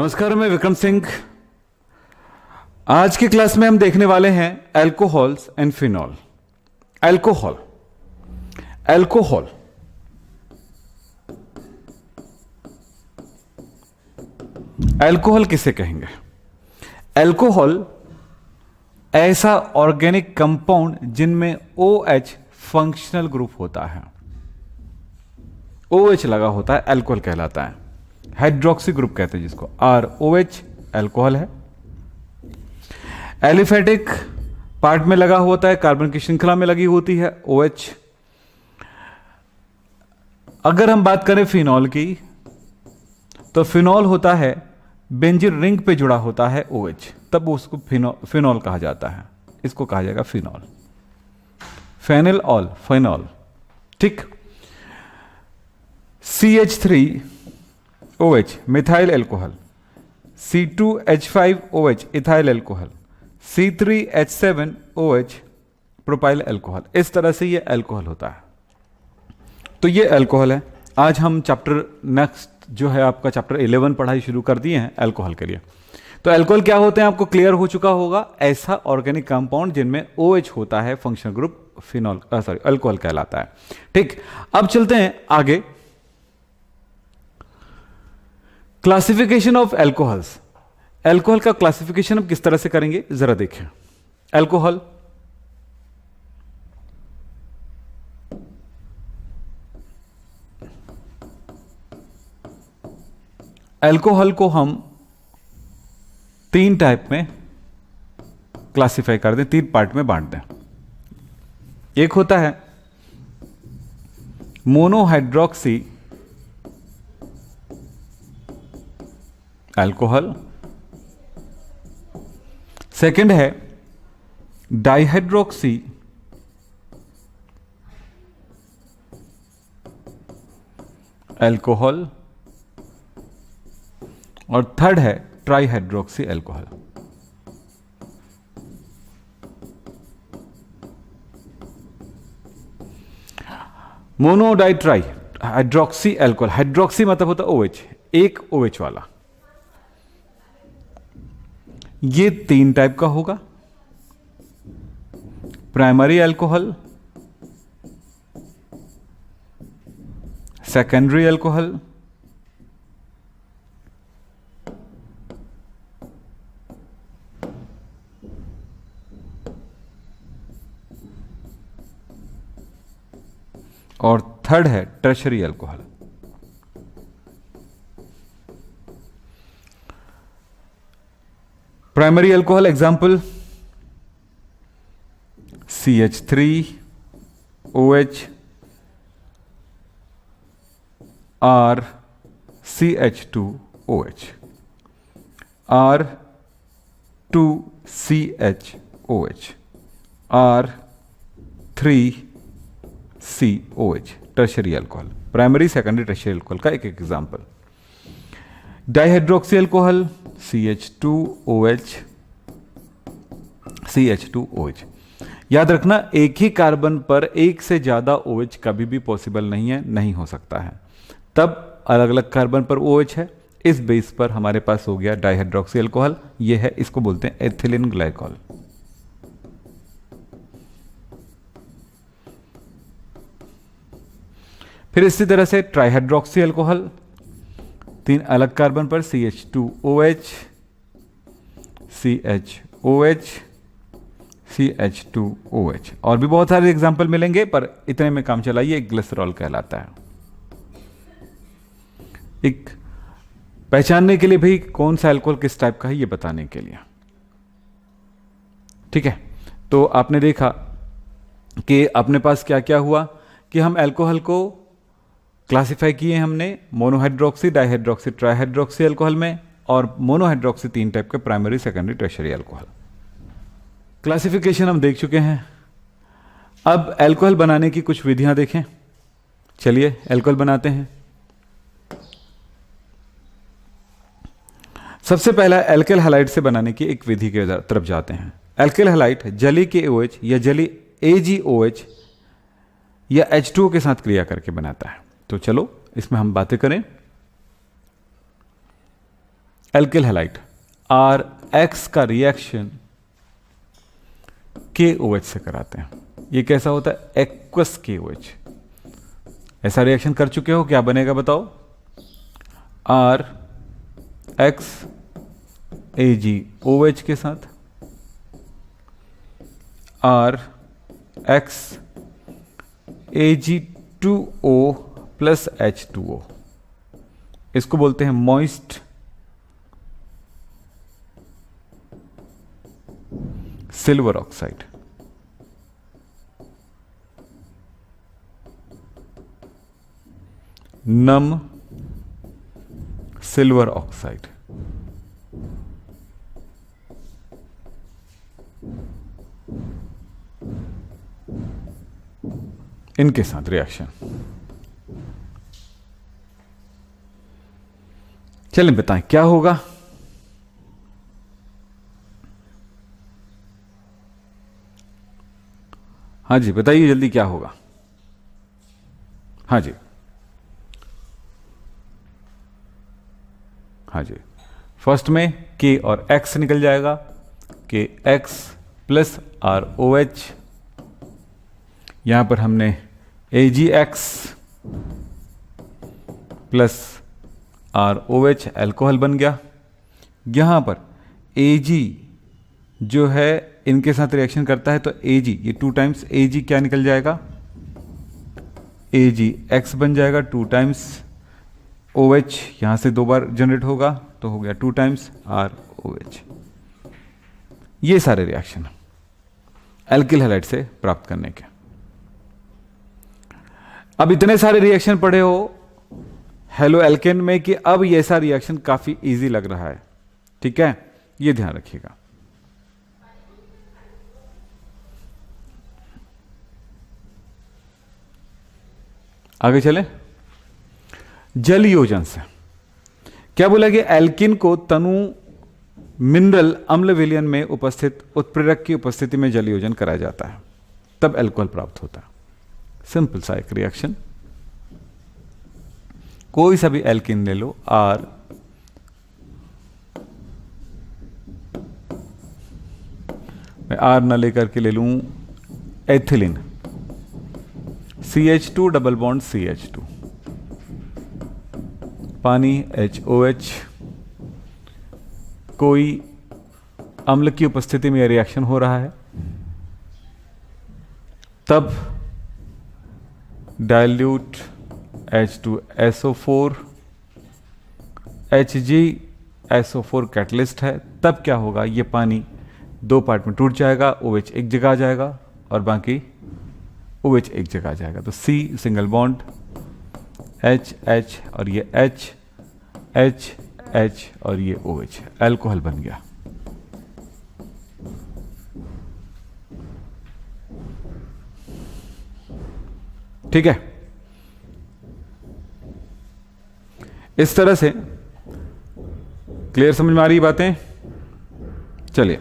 नमस्कार, मैं विक्रम सिंह। आज की क्लास में हम देखने वाले हैं alcohols and phenol. Alcohol alcohol alcohol किसे कहेंगे? अल्कोहल ऐसा ऑर्गेनिक कंपाउंड जिनमें OH फंक्शनल ग्रुप होता है। OH लगा होता है, अल्कोहल कहलाता है। हाइड्रोक्सी ग्रुप कहते हैं जिसको, ROH अल्कोहल है। एलिफेटिक पार्ट में लगा होता है, कार्बन की श्रृंखला में लगी होती है OH। अगर हम बात करें फिनॉल की, तो फिनॉल होता है बेंजीन रिंग पे जुड़ा होता है OH, तब उसको फिनॉल कहा जाता है। इसको कहा जाएगा फिनॉल, फेनिल ऑल, फिनॉल। ठीक। CH3OH methyl alcohol, C2H5OH ethyl alcohol, C3H7OH propyl alcohol. इस तरह से ये अल्कोहल होता है। तो ये अल्कोहल है। आज हम चैप्टर नेक्स्ट जो है आपका चैप्टर 11 पढ़ाई शुरू कर दिए हैं अल्कोहल के लिए। तो अल्कोहल क्या होते हैं आपको क्लियर हो चुका होगा। ऐसा ऑर्गेनिक कंपाउंड जिनमें OH होता है, फंक्शनल ग्रुप फिनॉल अल्कोहल कहलाता है। ठीक। अब चलते हैं आगे। Classification of alcohols. अल्कोहल का क्लासिफिकेशन हम किस तरह से करेंगे जरा देखें। अल्कोहल अल्कोहल को हम तीन टाइप में क्लासिफाई कर दें, तीन पार्ट में बांट दें। एक होता है मोनोहाइड्रोक्सी अल्कोहल, सेकंड है डाइहाइड्रोक्सी अल्कोहल, और थर्ड है trihydroxy alcohol. Mono di tri hydroxy alcohol, hydroxy मतलब होता है OH, एक OH वाला। ये तीन टाइप का होगा। प्राइमरी अल्कोहल, सेकेंडरी अल्कोहल, और थर्ड है tertiary alcohol. Primary alcohol example CH3OH R CH2OH, R2CHOH, R3COH tertiary alcohol. Primary, secondary, tertiary alcohol का एक example. Dihydroxy alcohol CH2OH, CH2OH। याद रखना, एक ही कार्बन पर एक से ज्यादा OH कभी भी पॉसिबल नहीं है, नहीं हो सकता है। तब अलग अलग कार्बन पर OH है, इस बेस पर हमारे पास हो गया डाइहाइड्रोक्सी अल्कोहल। ये है, इसको बोलते हैं एथिलीन ग्लाइकॉल। फिर इसी तरह से ट्राइहाइड्रोक्सी अल्कोहल, तीन अलग कार्बन पर CH2OH, CHOH, CH2OH। और भी बहुत सारे एग्जाम्पल मिलेंगे, पर इतने में काम चलाइए। ग्लिसरॉल कहलाता है। एक पहचानने के लिए भाई कौन सा अल्कोहल किस टाइप का है, ये बताने के लिए। ठीक है। तो आपने देखा कि अपने पास क्या क्या हुआ कि हम अल्कोहल को क्लासिफाई किए हमने मोनोहाइड्रोक्सी, डाइहाइड्रोक्सी, ट्राइहाइड्रोक्सी अल्कोहल में, और मोनोहाइड्रोक्सी तीन टाइप के, primary, secondary, tertiary alcohol. Classification हम देख चुके हैं। अब अल्कोहल बनाने की कुछ विधियां देखें। चलिए अल्कोहल बनाते हैं। सबसे पहला एल्किल हैलाइड से बनाने की एक विधि के तरफ जाते हैं। एल्किल हैलाइड जली के OH या जली AgOH या H2O के साथ क्रिया करके बनाता है। तो चलो इसमें हम बातें करें। एल्किल हैलाइड आर एक्स का रिएक्शन KOH से कराते हैं। ये कैसा होता है? Aqueous KOH। ऐसा रिएक्शन कर चुके हो, क्या बनेगा बताओ? आर एक्स AgOH के साथ are x Ag2O plus H2O, इसको बोलते हैं मॉइस्ट सिल्वर ऑक्साइड। नम सिल्वर ऑक्साइड। इनके साथ रिएक्शन। चलें बताएं क्या होगा। हाँ जी बताइए जल्दी क्या होगा। हाँ जी, हाँ जी, फर्स्ट में K और X निकल जाएगा, KX प्लस ROH। यहां पर हमने AgX प्लस ROH एल्कोहल बन गया। यहां पर Ag जो है इनके साथ रिएक्शन करता है तो Ag, ये 2 टाइम्स Ag क्या निकल जाएगा? AgX बन जाएगा 2 टाइम्स OH, यहां से 2 बार जनरेट होगा तो हो गया 2 टाइम्स ROH। ये सारे रिएक्शन एल्किल हैलाइड से प्राप्त करने के। अब इतने सारे रिएक्शन पढ़े हो हेलो एल्केन में कि अब ये सारा रिएक्शन काफी इजी लग रहा है। ठीक है, ये ध्यान रखिएगा। आगे चले। जल योजन से क्या बोला कि एल्किन को तनु मिनरल अम्ल विलयन में उपस्थित उत्प्रेरक की उपस्थिति में जल योजन कराया जाता है, तब अल्कोहल प्राप्त होता है। सिंपल सा एक रिएक्शन। कोई सा भी एल्किन ले लो, आर मैं आर ना लेकर के ले लूं ethylene, CH2 double bond CH2, पानी HOH। कोई अम्ल की उपस्थिति में यह रिएक्शन हो रहा है, तब डाइल्यूट H2SO4, HgSO4 कैटलिस्ट है, तब क्या होगा? ये पानी 2 पार्ट में टूट जाएगा, OH एक जगह आ जाएगा और बाकी OH एक जगह आ जाएगा। तो C single bond H H और ये H H H और ये OH, अल्कोहल बन गया। ठीक है, इस तरह से क्लियर समझ में आ रही बातें। चलिए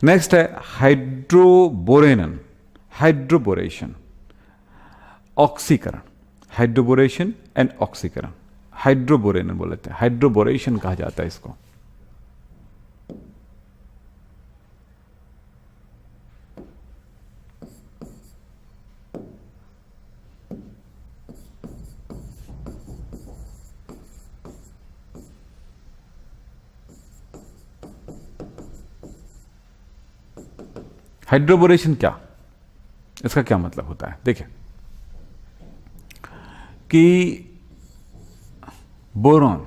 नेक्स्ट है हाइड्रोबोरेनन, हाइड्रोबोरेशन, ऑक्सीकरण। हाइड्रोबोरेशन एंड ऑक्सीकरण, हाइड्रोबोरेनन बोलते हैं, हाइड्रोबोरेशन कहा जाता है इसको। हाइड्रोबोरेशन क्या, इसका क्या मतलब होता है? देखिए कि बोरॉन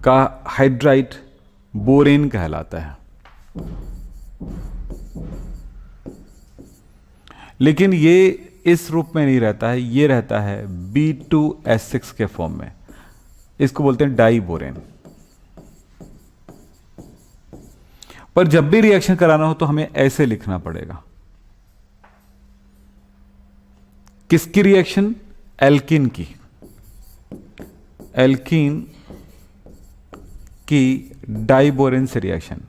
का हाइड्राइड बोरेन कहलाता है, लेकिन ये इस रूप में नहीं रहता है, ये रहता है B2S6 के फॉर्म में। इसको बोलते हैं डाई बोरेन। पर जब भी रिएक्शन कराना हो तो हमें ऐसे लिखना पड़ेगा। किसकी रिएक्शन? एल्किन की। एल्किन की डाइबोरेन से रिएक्शन,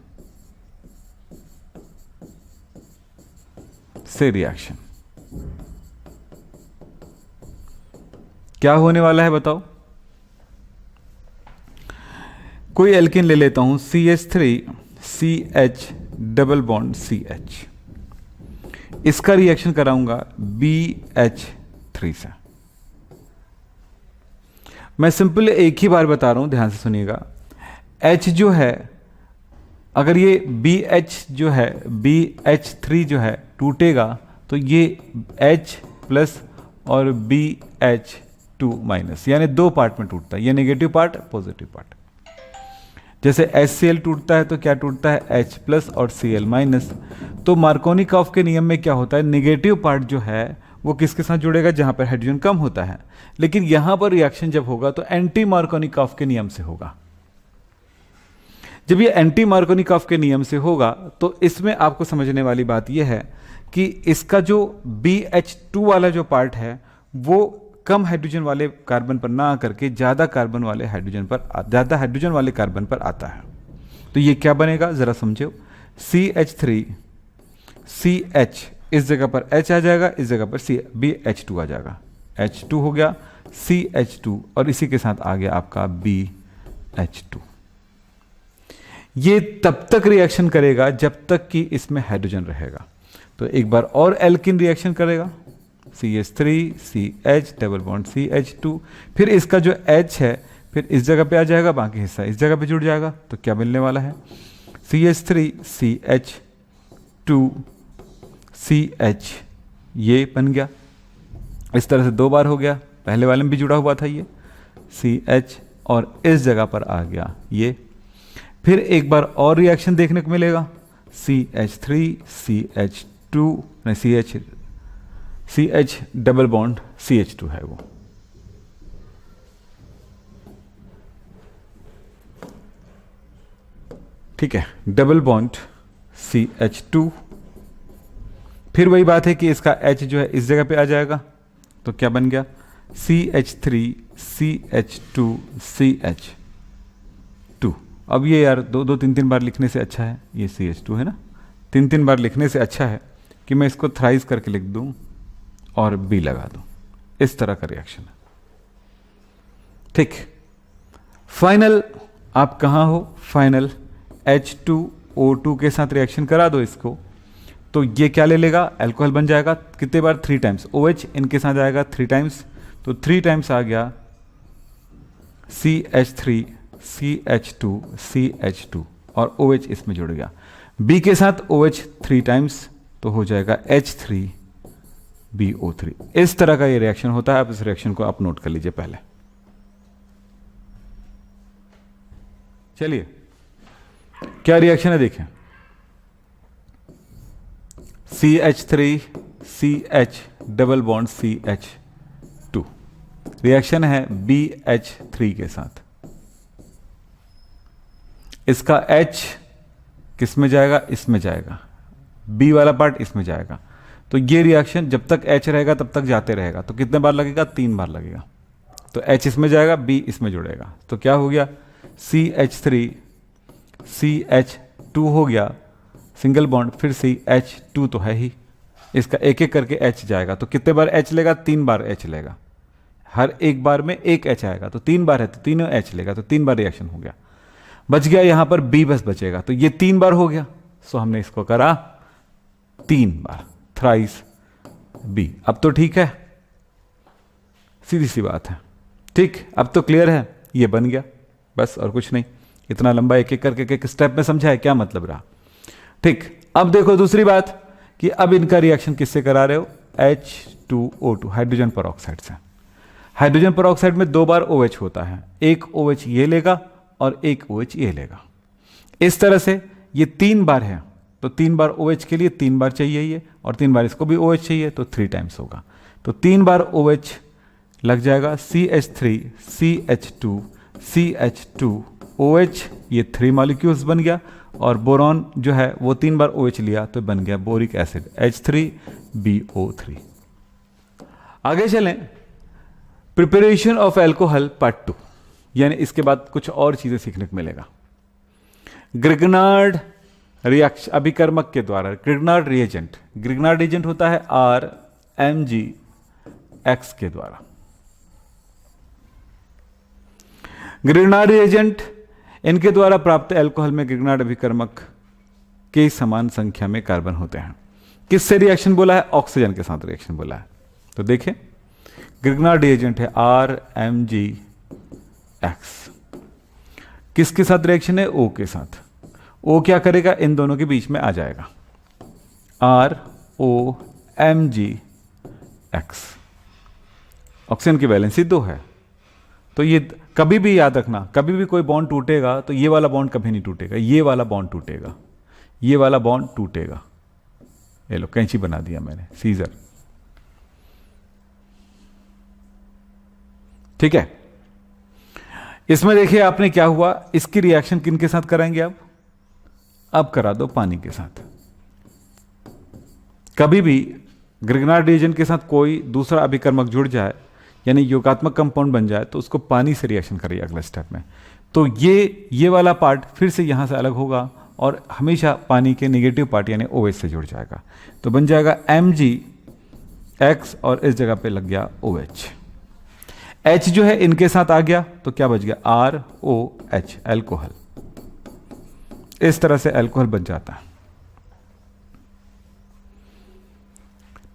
क्या होने वाला है बताओ? कोई एल्किन ले लेता हूं, CH3CH डबल बॉन्ड CH, इसका रिएक्शन कराऊंगा BH3 से। मैं सिंपल एक ही बार बता रहा हूं, ध्यान से सुनिएगा। H जो है, अगर ये BH जो है, BH3 जो है टूटेगा तो ये H प्लस और BH2 माइनस, यानी दो पार्ट में टूटता है, ये नेगेटिव पार्ट, पॉजिटिव पार्ट। जैसे HCl टूटता है तो क्या टूटता है, H प्लस और Cl माइनस। तो मार्कोनिकॉफ के नियम में क्या होता है, नेगेटिव पार्ट जो है वो किसके साथ जुड़ेगा, जहां पर हाइड्रोजन कम होता है। लेकिन यहां पर रिएक्शन जब होगा तो एंटी मार्कोनिकॉफ के नियम से होगा। जब ये एंटी मार्कोनिकॉफ के नियम से होगा तो इसमें आपको समझने वाली बात यह है कि इसका जो BH2 वाला जो पार्ट है वो कम हाइड्रोजन वाले कार्बन पर ना आकर के ज्यादा हाइड्रोजन वाले कार्बन पर आता है। तो ये क्या बनेगा जरा समझो, CH3CH, इस जगह पर H आ जाएगा, इस जगह पर BH2 आ जाएगा, H2 हो गया, CH2 और इसी के साथ आ गया आपका BH2। ये तब तक रिएक्शन करेगा जब तक कि इसमें हाइड्रोजन रहेगा। तो एक बार और एल्किन रिएक्शन करेगा, CH3CH डबल बॉन्ड CH2, फिर इसका जो H है फिर इस जगह पे आ जाएगा, बाकी हिस्सा इस जगह पे जुड़ जाएगा। तो क्या मिलने वाला है, CH3CH2CH, ये बन गया। इस तरह से दो बार हो गया, पहले वाले में भी जुड़ा हुआ था ये CH और इस जगह पर आ गया ये। फिर एक बार और रिएक्शन देखने को मिलेगा, CH3CH2 नहीं, CH डबल बॉन्ड CH2 है वो। ठीक है, डबल बॉन्ड CH2। फिर वही बात है कि इसका H जो है इस जगह पे आ जाएगा, तो क्या बन गया, CH3CH2CH2। अब ये यार दो तीन तीन बार लिखने से अच्छा है, ये CH2 है ना, तीन तीन बार लिखने से अच्छा है कि मैं इसको थ्राइस करके लिख दूं और B लगा दूं। इस तरह का रिएक्शन है। ठीक, फाइनल आप कहां हो, फाइनल H2O2 के साथ रिएक्शन करा दो इसको, तो ये क्या ले लेगा, अल्कोहल बन जाएगा। कितने बार, 3 टाइम्स। OH इनके साथ आएगा 3 टाइम्स, तो 3 टाइम्स आ गया CH3CH2CH2 और OH इसमें जुड़ गया। B के साथ OH 3 टाइम्स, तो हो जाएगा H3BO3। इस तरह का ये रिएक्शन होता है। आप इस रिएक्शन को आप नोट कर लीजिए पहले। चलिए क्या रिएक्शन है देखें, CH3CH double bond CH2 reaction है BH3 के साथ। इसका H किस में जाएगा, इसमें जाएगा, B वाला पार्ट इसमें जाएगा। तो ये रिएक्शन जब तक H रहेगा तब तक जाते रहेगा। तो कितने बार लगेगा, 3 बार लगेगा। तो H इसमें जाएगा, B इसमें जुड़ेगा, तो क्या हो गया, CH3CH2 हो गया सिंगल बॉन्ड, फिर CH2 तो है ही, इसका एक एक करके H जाएगा। तो कितने बार H लेगा, 3 बार H लेगा। हर एक बार में एक H आएगा, तो 3 बार है तो तीनों H लेगा, तो 3 बार रिएक्शन हो गया। बच गया यहां पर B बस बचेगा, तो ये 3 बार हो गया। सो हमने इसको करा 3 बार, थ्राइस B। अब तो ठीक है, सीधी सी बात है। ठीक, अब तो क्लियर है, ये बन गया बस, और कुछ नहीं। इतना लंबा एक एक करके एक स्टेप में समझा है, क्या मतलब रहा। ठीक, अब देखो दूसरी बात कि अब इनका रिएक्शन किससे करा रहे हो, H2O2 हाइड्रोजन पेरोक्साइड से। हाइड्रोजन पेरोक्साइड में 2 बार OH होता है, एक OH ये लेगा और एक OH ये लेगा। इस तरह से ये 3 बार है, तो 3 बार OH के लिए 3 बार चाहिए ये, और 3 बार इसको भी OH चाहिए, तो 3 टाइम्स होगा। तो 3 बार OH लग जाएगा, CH3CH2CH2OH, ये 3 मॉलिक्यूल्स बन गया। और बोरॉन जो है वो 3 बार OH लिया तो बन गया बोरिक एसिड H3BO3। आगे चलें, प्रिपरेशन ऑफ एल्कोहल पार्ट 2, यानी इसके बाद कुछ और चीजें सीखने को मिलेगा। ग्रिग्नार्ड रिएक्शन अभिकर्मक के द्वारा, ग्रिग्नार्ड रिएजेंट होता है RMgX के द्वारा। ग्रिग्नार्ड रिएजेंट, इनके द्वारा प्राप्त एल्कोहल में ग्रिग्नार्ड अभिकर्मक के समान संख्या में कार्बन होते हैं। किससे रिएक्शन बोला है? ऑक्सीजन के साथ रिएक्शन बोला है। तो देखें, ग्रिग्नार्ड रिएजेंट है RMgX, किसके साथ रिएक्शन है? O के साथ। O क्या करेगा? इन दोनों के बीच में आ जाएगा, ROMgX। ऑक्सीजन की वैलेंसी 2 है, तो ये कभी भी याद रखना, कभी भी कोई बॉन्ड टूटेगा तो ये वाला बॉन्ड कभी नहीं टूटेगा, ये वाला बॉन्ड टूटेगा, ये वाला बॉन्ड टूटेगा। ये लो, कैंची बना दिया मैंने, सीजर। ठीक है, इसमें देखिए आपने क्या हुआ, इसकी रिएक्शन किन के साथ कराएंगे आप? अब करा दो पानी के साथ। कभी भी ग्रिग्नार्ड रिएजेंट के साथ कोई दूसरा अभिकर्मक जुड़ जाए, यानी योगात्मक कंपाउंड बन जाए, तो उसको पानी से रिएक्शन करिए अगले स्टेप में। तो ये वाला पार्ट फिर से यहां से अलग होगा और हमेशा पानी के नेगेटिव पार्ट यानी OH से जुड़ जाएगा, तो बन जाएगा MgX और इस जगह पे लग गया OH। H जो है इनके साथ आ गया तो क्या बच गया? ROH, alcohol. इस तरह से एल्कोहल बन जाता है।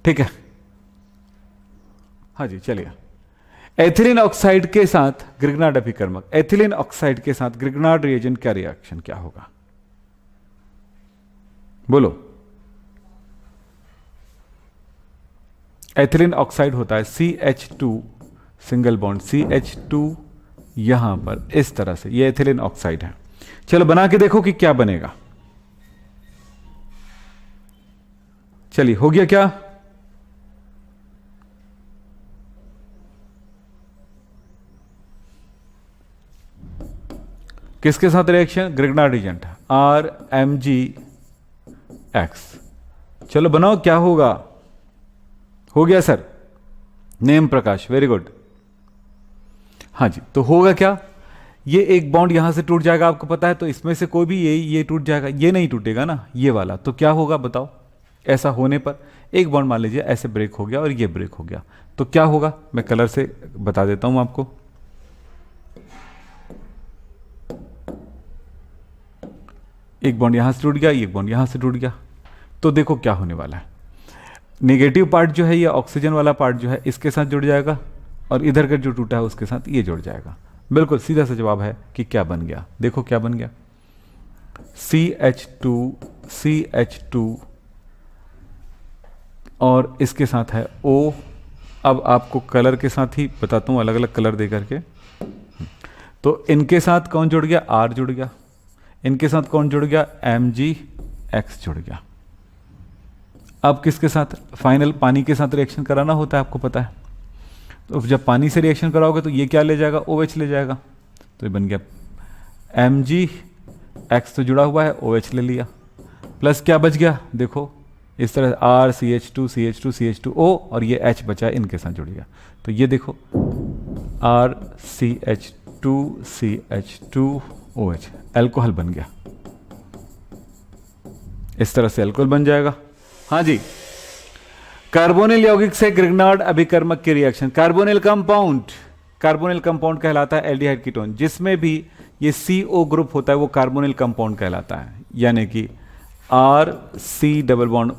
ठीक है, हाँ जी, चलिए। एथिलीन ऑक्साइड के साथ ग्रिग्नार्ड अभिकर्मक, एथिलीन ऑक्साइड के साथ ग्रिग्नार्ड रिएजेंट का रिएक्शन क्या होगा? बोलो। एथिलीन ऑक्साइड होता है CH2 सिंगल बॉन्ड, CH2 यहां पर इस तरह से, ये एथिलीन ऑक्साइड है। चलो बना के देखो कि क्या बनेगा। चलिए, हो गया क्या? किसके साथ रिएक्शन? Grignard reagent, RMgX। चलो बनाओ, क्या होगा? हो गया सर, नेम प्रकाश, वेरी गुड। हाँ जी, तो होगा क्या? ये एक बॉन्ड यहां से टूट जाएगा, आपको पता है, तो इसमें से कोई भी ये टूट जाएगा, ये नहीं टूटेगा ना, ये वाला। तो क्या होगा बताओ? ऐसा होने पर एक बॉन्ड मान लीजिए ऐसे ब्रेक हो गया और ये ब्रेक हो गया, तो क्या होगा? मैं कलर से बता देता हूं आपको। एक बॉन्ड यहां से टूट गया, एक बॉन्ड यहां से टूट गया, तो देखो क्या होने वाला है। नेगेटिव पार्ट जो है, ये ऑक्सीजन वाला पार्ट जो है इसके साथ जुड़ जाएगा और इधर का जो टूटा है उसके साथ ये जुड़ जाएगा। बिल्कुल सीधा सा जवाब है कि क्या बन गया। देखो क्या बन गया, CH2 और इसके साथ है O। अब आपको कलर के साथ ही बताता हूं, अलग अलग कलर दे करके। तो इनके साथ कौन जुड़ गया? R जुड़ गया। इनके साथ कौन जुड़ गया? MgX जुड़ गया। अब किसके साथ? फाइनल पानी के साथ रिएक्शन कराना होता है, आपको पता है। तो जब पानी से रिएक्शन कराओगे तो ये क्या ले जाएगा? OH ले जाएगा। तो ये बन गया MgX, तो जुड़ा हुआ है, OH ले लिया, प्लस क्या बच गया? देखो इस तरह RCH2CH2CH2O और ये H बचा है, इनके साथ जुड़ गया। तो ये देखो RCH2CH2OH, एल्कोहल बन गया। इस तरह से एल्कोहल बन जाएगा। हाँ जी, कार्बोनिल यौगिक से ग्रिग्नार्ड अभिकर्मक की रिएक्शन। कार्बोनिल कंपाउंड कहलाता है एल्डिहाइड कीटोन। जिसमें भी ये CO ग्रुप होता है वो कार्बोनिल कंपाउंड कहलाता है, यानी कि RC⋯OH,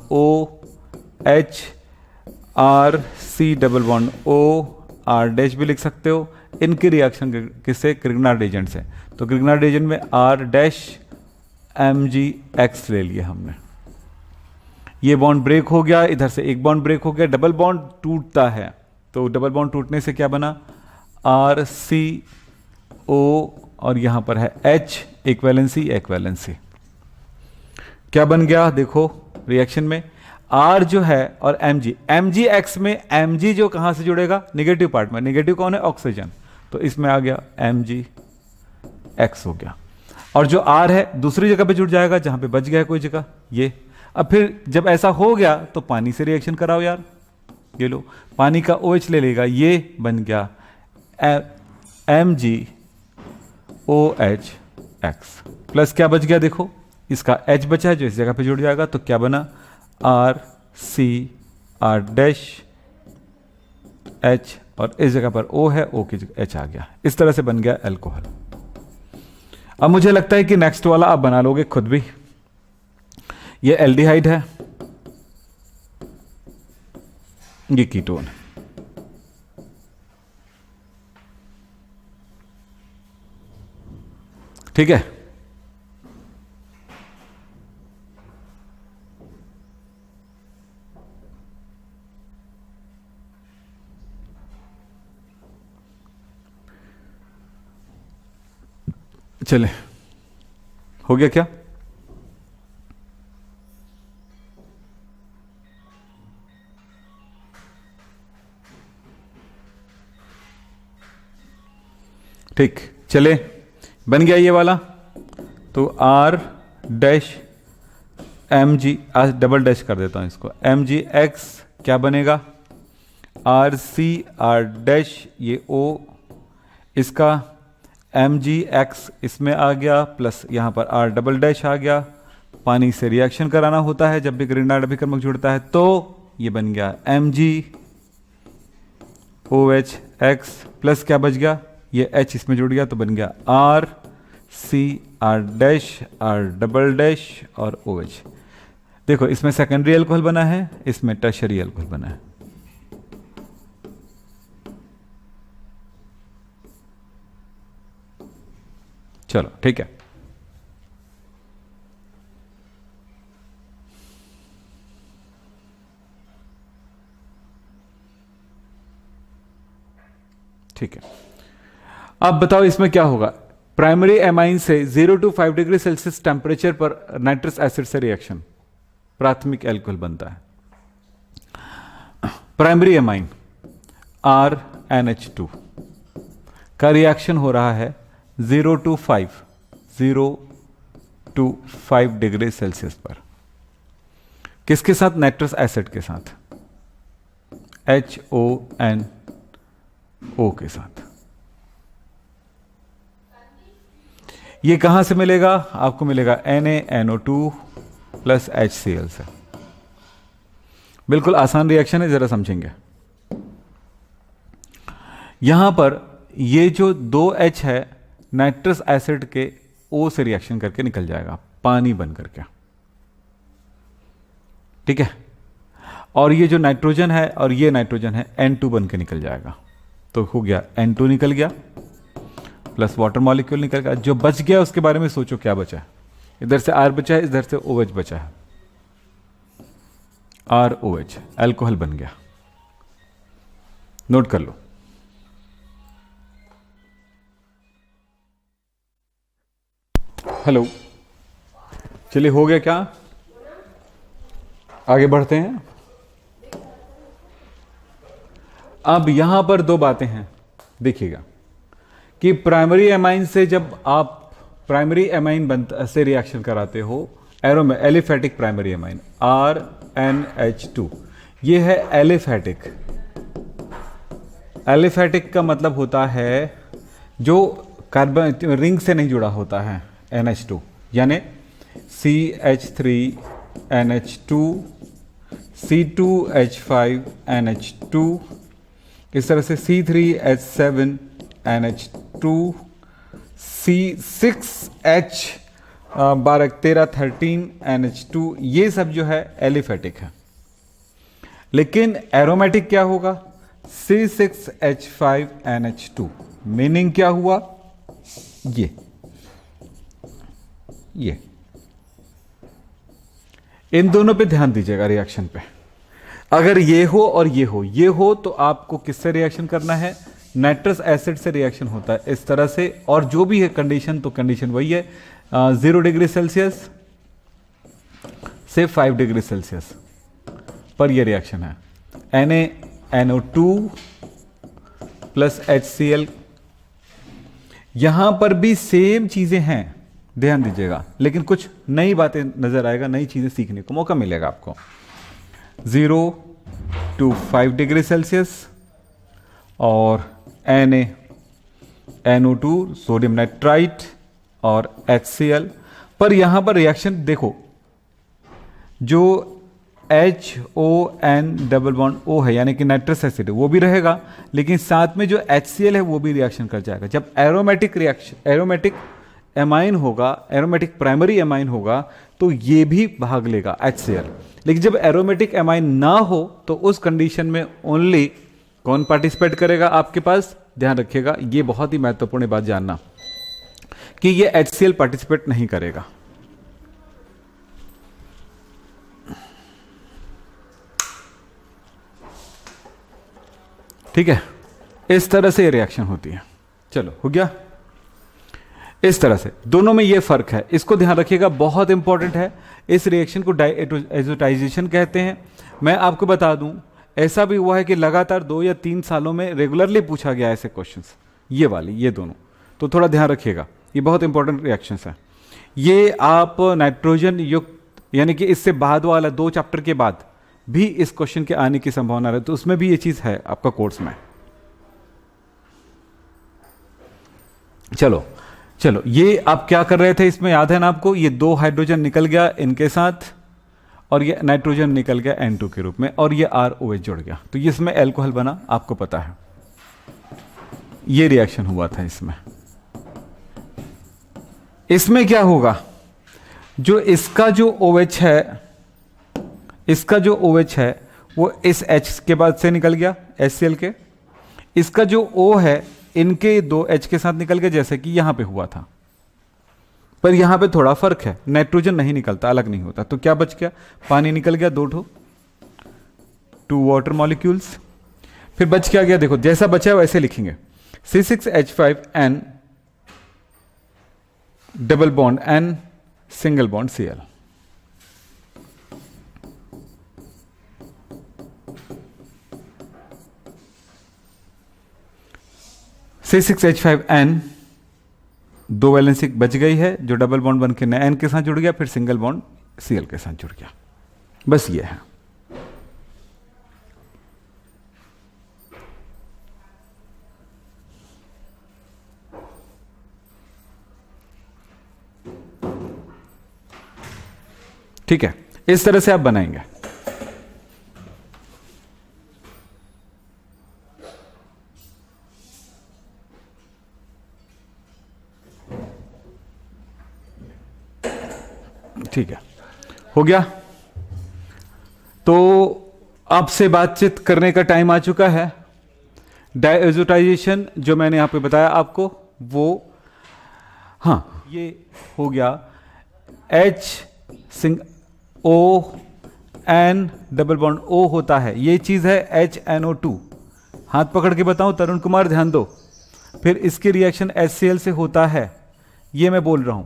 RC⋯O, R' भी लिख सकते हो। इनकी रिएक्शन किससे? ग्रिग्नार्ड एजेंट से। तो ग्रिग्नार्ड एजेंट में R'-MgX ले लिया हमने। ये बॉन्ड ब्रेक हो गया, इधर से एक बॉन्ड ब्रेक हो गया, डबल बॉन्ड टूटता है। तो डबल बॉन्ड टूटने से क्या बना? RCO और यहां पर है H, एक वैलेंसी। क्या बन गया? देखो रिएक्शन में R जो है और MgX में Mg जो कहां से जुड़ेगा? नेगेटिव पार्ट में। नेगेटिव कौन है? ऑक्सीजन। तो इसमें आ गया MgX हो गया। और जो R है दूसरी जगह पे जुड़ जाएगा जहां पे बच गया है कोई जगह, ये। अब फिर जब ऐसा हो गया तो पानी से रिएक्शन कराओ यार। ये लो, पानी का OH ले लेगा, ये बन गया MgOH प्लस क्या बच गया? देखो इसका H बचा है जो इस जगह पे जुड़ जाएगा, तो क्या बना? RCR' H और इस जगह पर O है, O की जगह H आ गया। इस तरह से बन गया एल्कोहल। अब मुझे लगता है कि नेक्स्ट वाला आप बना लोगे खुद भी। ये एल्डिहाइड है, ये कीटोन है। ठीक है, चले, हो गया क्या? ठीक, चले, बन गया ये वाला। तो आर डैश एम जी, आज डबल डैश कर देता हूं इसको, एम जी एक्स क्या बनेगा, आर सी आर डैश, ये ओ, इसका एम जी एक्स इसमें आ गया, प्लस यहाँ पर आर डबल डैश आ गया। पानी से रिएक्शन कराना होता है जब भी ग्रिग्नार्ड अभिकर्मक जुड़ता है, तो ये बन गया M G O H X, plus क्या बच गया, ये एच इसमें जुड़ गया तो बन गया R C R dash R double dash और ओ एच। देखो इसमें सेकेंडरी अल्कोहल बना है, इसमें टर्शरी अल्कोहल बना है। चलो ठीक है, ठीक है। अब बताओ इसमें क्या होगा। प्राइमरी एमाइन से 0 to 5 डिग्री सेल्सियस टेम्परेचर पर नाइट्रस एसिड से रिएक्शन, प्राथमिक एल्कोहल बनता है। प्राइमरी एमाइन RNH2 का रिएक्शन हो रहा है 0 to 5 डिग्री सेल्सियस पर। किसके साथ? नाइट्रस एसिड के साथ, HONO के साथ। ये कहां से मिलेगा? आपको मिलेगा NaNO2 प्लस HCl से। बिल्कुल आसान रिएक्शन है, जरा समझेंगे। यहां पर ये जो 2H है नाइट्रस एसिड के O से रिएक्शन करके निकल जाएगा, पानी बन करके, ठीक है। और ये जो नाइट्रोजन है और ये नाइट्रोजन है N2 बन के निकल जाएगा, तो हो गया N2 निकल गया प्लस वाटर मॉलिक्यूल निकल गया। जो बच गया उसके बारे में सोचो, क्या बचा है? इधर से R बचा है, इधर से OH बचा है, ROH, अल्कोहल बन गया। नोट कर लो। हेलो, चलिए हो गया क्या? आगे बढ़ते हैं। अब यहां पर दो बातें हैं, देखिएगा कि प्राइमरी एमाइन से जब आप प्राइमरी एमाइन से रिएक्शन कराते हो, एलिफेटिक प्राइमरी एमाइन RNH2, ये है एलिफेटिक। एलिफेटिक का मतलब होता है जो कार्बन रिंग से नहीं जुड़ा होता है, NH2, यानी CH3NH2, C2H5NH2, इस तरह से C3H7NH2, C6H13NH2, ये सब जो है एलिफेटिक है। लेकिन एरोमेटिक क्या होगा? C6H5NH2। मीनिंग क्या हुआ? ये इन दोनों पे ध्यान दीजिएगा रिएक्शन पे। अगर ये हो और ये हो तो आपको किससे रिएक्शन करना है? नाइट्रस एसिड से रिएक्शन होता है इस तरह से। और जो भी है कंडीशन, तो कंडीशन वही है, 0 डिग्री सेल्सियस से 5 डिग्री सेल्सियस पर यह रिएक्शन है। NaNO2 plus HCl। यहां पर भी सेम चीजें हैं, ध्यान दीजिएगा, लेकिन कुछ नई बातें नजर आएगा, नई चीजें सीखने को मौका मिलेगा आपको। 0 to 5 डिग्री सेल्सियस और NaNO2 सोडियम नाइट्राइट और HCl पर। यहां पर रिएक्शन देखो, जो HON है यानी कि नाइट्रस एसिड, वो भी रहेगा, लेकिन साथ में जो HCl है वो भी रिएक्शन कर जाएगा। जब एरोमेटिक एमाइन होगा, एरोमेटिक प्राइमरी एमाइन होगा, तो ये भी भाग लेगा HCl। लेकिन जब एरोमेटिक एमाइन ना हो तो उस कंडीशन में ओनली कौन पार्टिसिपेट करेगा आपके पास? ध्यान रखिएगा, ये बहुत ही महत्वपूर्ण बात जानना कि ये HCl पार्टिसिपेट नहीं करेगा। ठीक है, इस तरह से ये रिएक्शन होती है। चलो हो गया, इस तरह से दोनों में ये फर्क है, इसको ध्यान रखिएगा, बहुत इंपॉर्टेंट है। इस रिएक्शन को डायएजोटाइजेशन कहते हैं। मैं आपको बता दूं, ऐसा भी हुआ है कि लगातार 2 या 3 सालों में रेगुलरली पूछा गया ऐसे क्वेश्चंस, ये वाली, ये दोनों, तो थोड़ा ध्यान रखिएगा, ये बहुत इंपॉर्टेंट रिएक्शंस हैं। ये आप नाइट्रोजन युक्त, यानी कि इससे बाद वाला 2 चैप्टर के बाद भी इस क्वेश्चन के आने की संभावना है, तो उसमें भी ये चीज है आपका कोर्स में। चलो चलो, ये आप क्या कर रहे थे इसमें, याद है ना आपको? ये 2 हाइड्रोजन निकल गया इनके साथ, और ये नाइट्रोजन निकल गया N2 के रूप में, और ये ROH जुड़ गया, तो ये इसमें एल्कोहल बना, आपको पता है। ये रिएक्शन हुआ था इसमें। इसमें क्या होगा, जो इसका जो OH है, इसका जो OH है वो इस H के बाद से निकल गया HCl के, इसका जो O है इनके 2 H के साथ निकल गया, जैसे कि यहां पे हुआ था। पर यहां पे थोड़ा फर्क है, नाइट्रोजन नहीं निकलता, अलग नहीं होता, तो क्या बच गया? पानी निकल गया 2 वाटर मॉलिक्यूल्स। फिर बच क्या गया, देखो जैसा बचा है वैसे लिखेंगे, C6H5N double bond N single bond Cl। C6H5N 2 valency बच गई है, जो डबल बॉन्ड बन के N के साथ जुड़ गया, फिर सिंगल बॉन्ड Cl के साथ जुड़ गया, बस ये है। ठीक है, इस तरह से आप बनाएंगे। ठीक है, हो गया। तो आपसे बातचीत करने का टाइम आ चुका है। डायएजोटाइजेशन जो मैंने यहां पे बताया आपको, वो हाँ ये हो गया HON डबल बॉन्ड O होता है, ये चीज है HNO2। हाथ पकड़ के बताऊं तरुण कुमार, ध्यान दो। फिर इसकी रिएक्शन HCl से होता है, ये मैं बोल रहा हूं।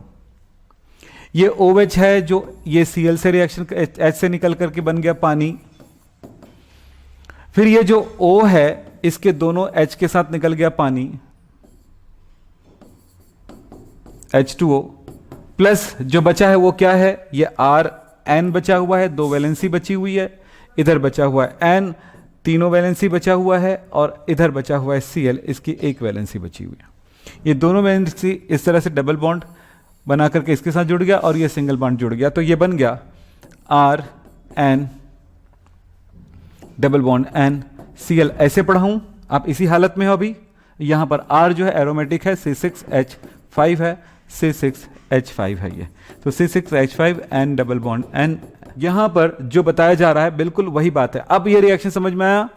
ये OH है जो ये Cl से रिएक्शन H से निकल करके बन गया पानी। फिर ये जो O है इसके दोनों H के साथ निकल गया पानी, H2O, प्लस जो बचा है वो क्या है, ये RN बचा हुआ है, 2 वैलेंसी बची हुई है, इधर बचा हुआ है N, तीनों वैलेंसी बचा हुआ है, और इधर बचा हुआ है Cl, इसकी 1 वैलेंसी बची हुई है। ये दोनों वैलेंसी इस तरह से डबल बॉन्ड बना करके इसके साथ जुड़ गया, और ये सिंगल बॉन्ड जुड़ गया, तो ये बन गया RN double bond N Cl। ऐसे पढ़ाऊं, आप इसी हालत में हो अभी। यहां पर R जो है एरोमेटिक है, C6H5 है, C6H5 है ये, तो C6H5N डबल बॉन्ड N। यहां पर जो बताया जा रहा है बिल्कुल वही बात है। अब ये रिएक्शन समझ में आया?